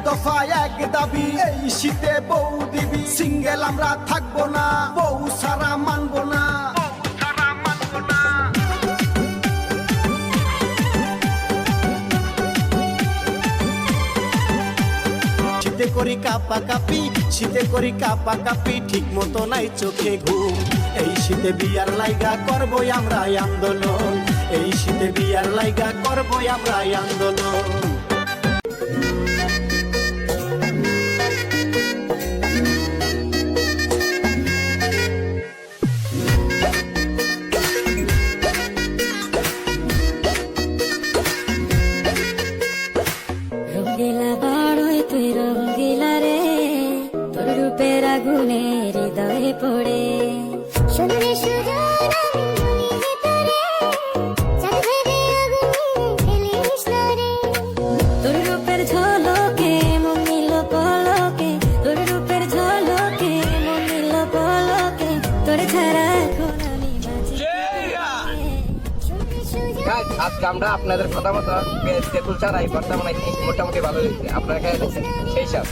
দফা এক দাবি, এই শীতে বউ দিবি। সিঙ্গেল আমরা থাকবো না, বউ সারা মানবো না। শীতে করি কাপা কাপি, শীতে করি কাপা কাপি, ঠিক মতো নাই চোখে ঘুম। এই শীতে বিয়ার লাইগা করবই আমরা আন্দোলন, এই শীতে বিয়ার লাইগা করবই আমরা আন্দোলন। রঙ্গিলা বাড়ই তুই রঙ্গিলা রে, তোর রূপের আগুনে হৃদয়ে পড়ে। সুন্দরী সুজন আমি বলি যে তোরে, চাঁদরে আগুনে ফেলিস না রে। তোর রূপের ঝলকে মন নিল পলকে, তোর রূপের ঝলকে মন নিল পলকে, তোর ছাড়া এখন আমি বাঁচি। সুন্দরী সুজন গাইস, আজকে আমরা আপনাদের কথা মতো তেঁতুল ছাড়াই ভর্তা বানাইছি, মোটামুটি ভালো হয়েছে। আপনারা খেয়ে দেখছেন সেই সব।